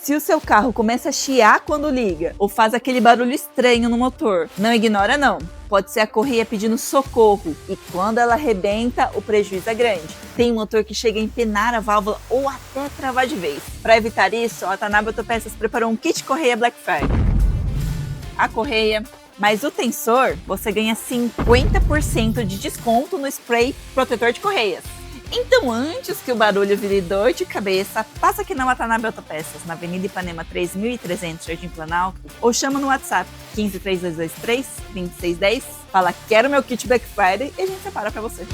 Se o seu carro começa a chiar quando liga ou faz aquele barulho estranho no motor, não ignora não. Pode ser a correia pedindo socorro e quando ela arrebenta, o prejuízo é grande. Tem motor que chega a empenar a válvula ou até travar de vez. Para evitar isso, a Tanabe Autopeças preparou um kit correia Black Friday. A correia mais o tensor, você ganha 50% de desconto no spray protetor de correias. Então, antes que o barulho vire dor de cabeça, passa aqui na Watanabe Autopeças, na Avenida Ipanema 3300, Jardim Planalto, ou chama no WhatsApp 15 3223 2610, fala quero meu kit Black Friday e a gente separa pra você.